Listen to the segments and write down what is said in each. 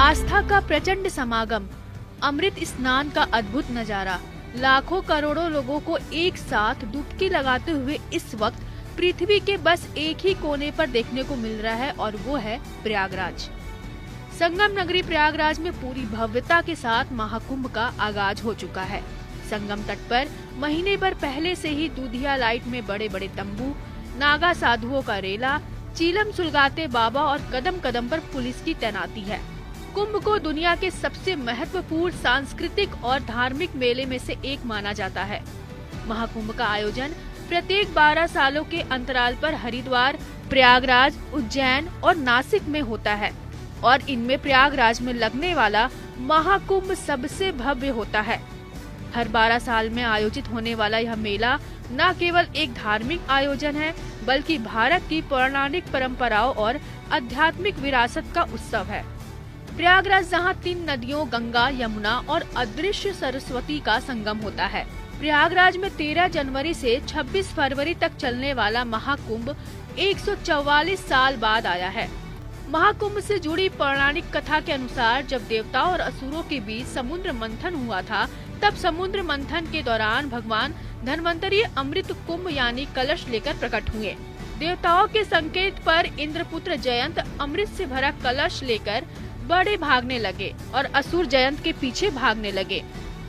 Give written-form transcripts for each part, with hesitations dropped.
आस्था का प्रचंड समागम, अमृत स्नान का अद्भुत नजारा, लाखों करोड़ों लोगों को एक साथ डुबकी लगाते हुए इस वक्त पृथ्वी के बस एक ही कोने पर देखने को मिल रहा है और वो है प्रयागराज। संगम नगरी प्रयागराज में पूरी भव्यता के साथ महाकुंभ का आगाज हो चुका है। संगम तट पर महीने भर पहले से ही दूधिया लाइट में बड़े बड़े तंबू, नागा साधुओं का रेला, चीलम सुलगाते बाबा और कदम कदम पर पुलिस की तैनाती है। कुंभ को दुनिया के सबसे महत्वपूर्ण सांस्कृतिक और धार्मिक मेले में से एक माना जाता है। महाकुंभ का आयोजन प्रत्येक 12 सालों के अंतराल पर हरिद्वार, प्रयागराज, उज्जैन और नासिक में होता है और इनमें प्रयागराज में लगने वाला महाकुंभ सबसे भव्य होता है। हर 12 साल में आयोजित होने वाला यह मेला न केवल एक धार्मिक आयोजन है, बल्कि भारत की पौराणिक परंपराओं और आध्यात्मिक विरासत का उत्सव है। प्रयागराज जहां 3 नदियों गंगा, यमुना और अदृश्य सरस्वती का संगम होता है। प्रयागराज में 13 जनवरी से 26 फरवरी तक चलने वाला महाकुंभ 144 साल बाद आया है। महाकुंभ से जुड़ी पौराणिक कथा के अनुसार जब देवताओं और असुरों के बीच समुद्र मंथन हुआ था, तब समुद्र मंथन के दौरान भगवान धन्वंतरी अमृत कुंभ यानी कलश लेकर प्रकट हुए। देवताओं के संकेत पर इंद्रपुत्र जयंत अमृत से भरा कलश लेकर बड़े भागने लगे और असुर जयंत के पीछे भागने लगे।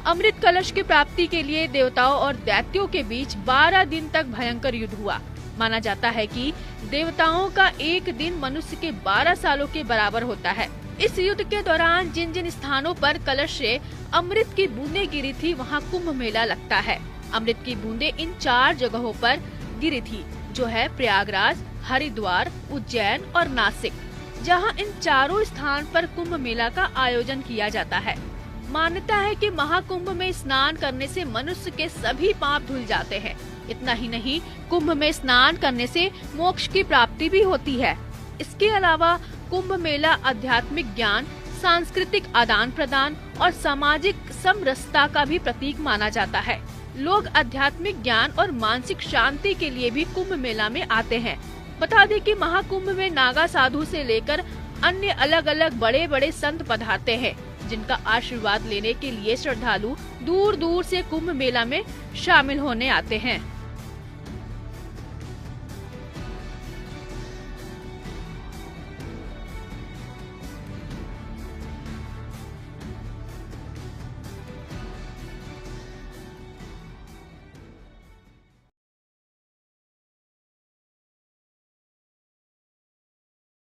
अमृत कलश की प्राप्ति के लिए देवताओं और दैत्यों के बीच 12 दिन तक भयंकर युद्ध हुआ। माना जाता है कि देवताओं का एक दिन मनुष्य के 12 सालों के बराबर होता है। इस युद्ध के दौरान जिन जिन स्थानों पर कलश से अमृत की बूंदें गिरी थी, वहां कुंभ मेला लगता है। अमृत की बूंदें इन 4 जगहों पर गिरी थी, जो है प्रयागराज, हरिद्वार, उज्जैन और नासिक, जहां इन चारों स्थान पर कुंभ मेला का आयोजन किया जाता है। मान्यता है कि महाकुंभ में स्नान करने से मनुष्य के सभी पाप धुल जाते हैं। इतना ही नहीं, कुंभ में स्नान करने से मोक्ष की प्राप्ति भी होती है। इसके अलावा कुंभ मेला आध्यात्मिक ज्ञान, सांस्कृतिक आदान प्रदान और सामाजिक समरसता का भी प्रतीक माना जाता है। लोग आध्यात्मिक ज्ञान और मानसिक शांति के लिए भी कुंभ मेला में आते हैं। बता दें कि महाकुंभ में नागा साधु से लेकर अन्य अलग अलग बड़े बड़े संत पधारते हैं, जिनका आशीर्वाद लेने के लिए श्रद्धालु दूर दूर से कुंभ मेला में शामिल होने आते हैं।